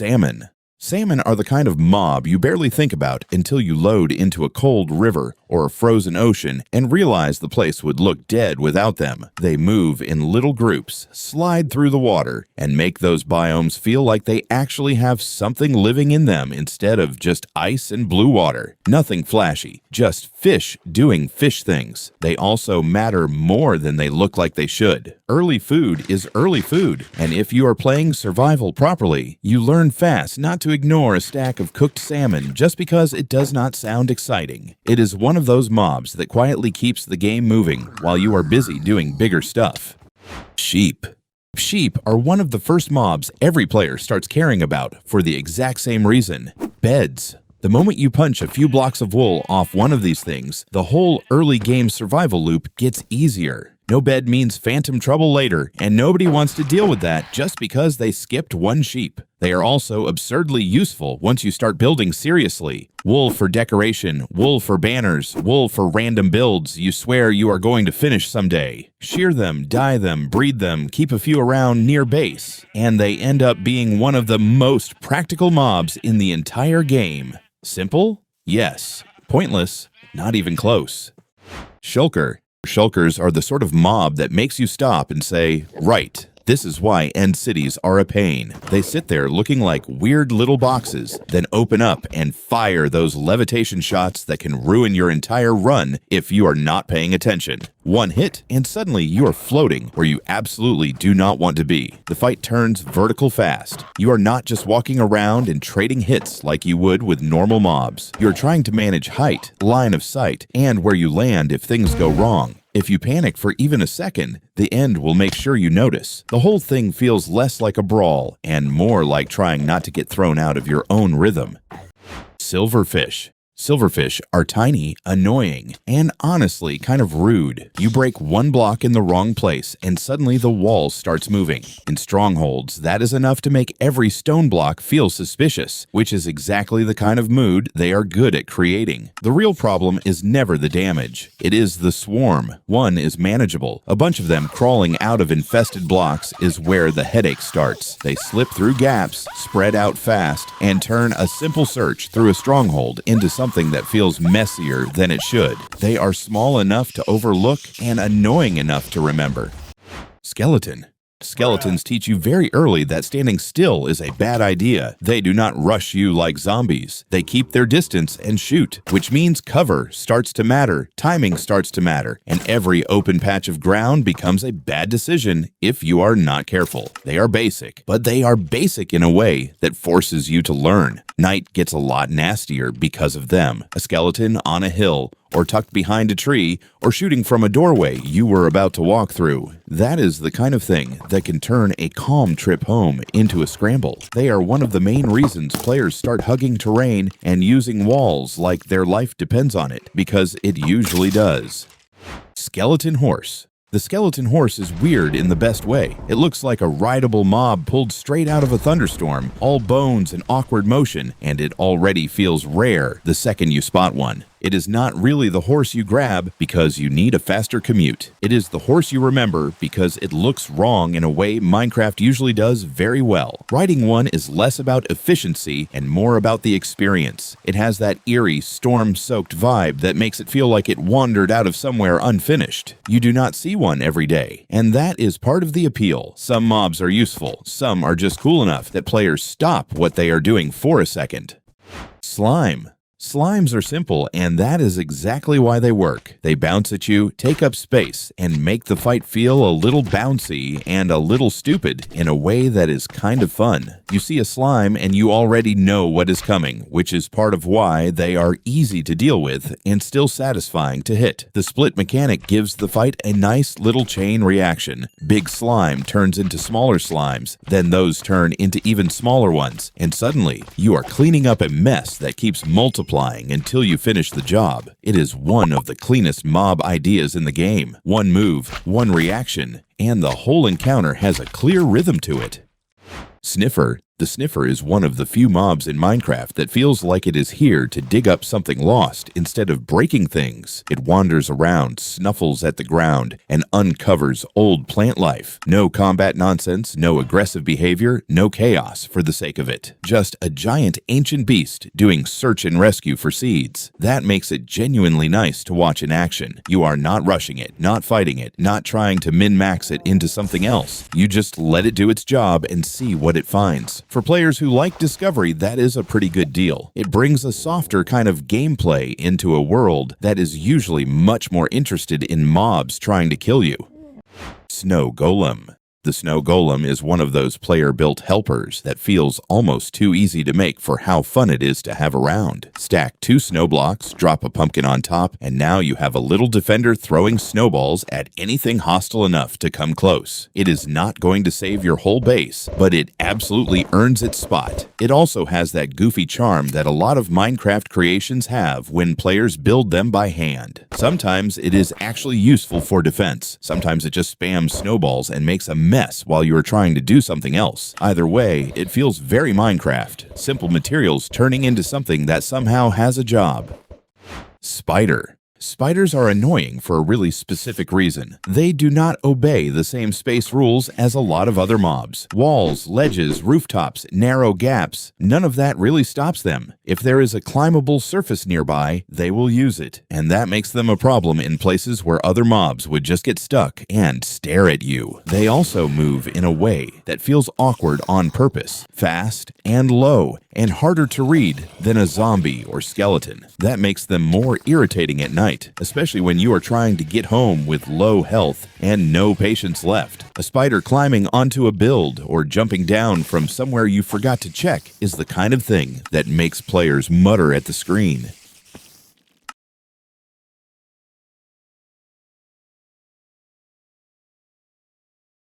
Salmon. Salmon are the kind of mob you barely think about until you load into a cold river or a frozen ocean and realize the place would look dead without them. They move in little groups, slide through the water, and make those biomes feel like they actually have something living in them instead of just ice and blue water. Nothing flashy, just fish doing fish things. They also matter more than they look like they should. Early food is early food, and if you are playing survival properly, you learn fast not to ignore a stack of cooked salmon just because it does not sound exciting. It is one of those mobs that quietly keeps the game moving while you are busy doing bigger stuff. Sheep. Sheep are one of the first mobs every player starts caring about for the exact same reason: beds. The moment you punch a few blocks of wool off one of these things, the whole early game survival loop gets easier. No bed means phantom trouble later, and nobody wants to deal with that just because they skipped one sheep. They are also absurdly useful once you start building seriously. Wool for decoration, wool for banners, wool for random builds you swear you are going to finish someday. Shear them, dye them, breed them, keep a few around near base, and they end up being one of the most practical mobs in the entire game. Simple? Yes. Pointless? Not even close. Shulker. Shulkers are the sort of mob that makes you stop and say, right, this is why end cities are a pain. They sit there looking like weird little boxes, then open up and fire those levitation shots that can ruin your entire run if you are not paying attention. One hit, and suddenly you are floating where you absolutely do not want to be. The fight turns vertical fast. You are not just walking around and trading hits like you would with normal mobs. You are trying to manage height, line of sight, and where you land if things go wrong. If you panic for even a second, the end will make sure you notice. The whole thing feels less like a brawl and more like trying not to get thrown out of your own rhythm. Silverfish. Silverfish are tiny, annoying, and honestly kind of rude. You break one block in the wrong place and suddenly the wall starts moving. In strongholds, that is enough to make every stone block feel suspicious, which is exactly the kind of mood they are good at creating. The real problem is never the damage. It is the swarm. One is manageable. A bunch of them crawling out of infested blocks is where the headache starts. They slip through gaps, spread out fast, and turn a simple search through a stronghold into something that feels messier than it should. They are small enough to overlook and annoying enough to remember. Skeleton. Skeletons teach you very early that standing still is a bad idea. They do not rush you like zombies. They keep their distance and shoot, which means cover starts to matter, timing starts to matter, and every open patch of ground becomes a bad decision if you are not careful. They are basic, but they are basic in a way that forces you to learn. Night gets a lot nastier because of them. A skeleton on a hill, or tucked behind a tree, or shooting from a doorway you were about to walk through. That is the kind of thing that can turn a calm trip home into a scramble. They are one of the main reasons players start hugging terrain and using walls like their life depends on it, because it usually does. Skeleton horse. The skeleton horse is weird in the best way. It looks like a rideable mob pulled straight out of a thunderstorm, all bones and awkward motion, and it already feels rare the second you spot one. It is not really the horse you grab because you need a faster commute. It is the horse you remember because it looks wrong in a way Minecraft usually does very well. Riding one is less about efficiency and more about the experience. It has that eerie, storm-soaked vibe that makes it feel like it wandered out of somewhere unfinished. You do not see one every day, and that is part of the appeal. Some mobs are useful, some are just cool enough that players stop what they are doing for a second. Slime. Slimes are simple, and that is exactly why they work. They bounce at you, take up space, and make the fight feel a little bouncy and a little stupid in a way that is kind of fun. You see a slime and you already know what is coming, which is part of why they are easy to deal with and still satisfying to hit. The split mechanic gives the fight a nice little chain reaction. Big slime turns into smaller slimes, then those turn into even smaller ones, and suddenly you are cleaning up a mess that keeps multiplying until you finish the job. It is one of the cleanest mob ideas in the game. One move, one reaction, and the whole encounter has a clear rhythm to it. Sniffer. The Sniffer is one of the few mobs in Minecraft that feels like it is here to dig up something lost instead of breaking things. It wanders around, snuffles at the ground, and uncovers old plant life. No combat nonsense, no aggressive behavior, no chaos for the sake of it. Just a giant ancient beast doing search and rescue for seeds. That makes it genuinely nice to watch in action. You are not rushing it, not fighting it, not trying to min-max it into something else. You just let it do its job and see what it finds. For players who like discovery, that is a pretty good deal. It brings a softer kind of gameplay into a world that is usually much more interested in mobs trying to kill you. Snow Golem. The Snow Golem is one of those player-built helpers that feels almost too easy to make for how fun it is to have around. Stack 2 snow blocks, drop a pumpkin on top, and now you have a little defender throwing snowballs at anything hostile enough to come close. It is not going to save your whole base, but it absolutely earns its spot. It also has that goofy charm that a lot of Minecraft creations have when players build them by hand. Sometimes it is actually useful for defense. Sometimes it just spams snowballs and makes a mess while you are trying to do something else. Either way, it feels very Minecraft. Simple materials turning into something that somehow has a job. Spider. Spiders are annoying for a really specific reason. They do not obey the same space rules as a lot of other mobs. Walls, ledges, rooftops, narrow gaps, none of that really stops them. If there is a climbable surface nearby, they will use it, and that makes them a problem in places where other mobs would just get stuck and stare at you. They also move in a way that feels awkward on purpose, fast and low, and harder to read than a zombie or skeleton. That makes them more irritating at night, especially when you are trying to get home with low health and no patience left. A spider climbing onto a build or jumping down from somewhere you forgot to check is the kind of thing that makes players mutter at the screen.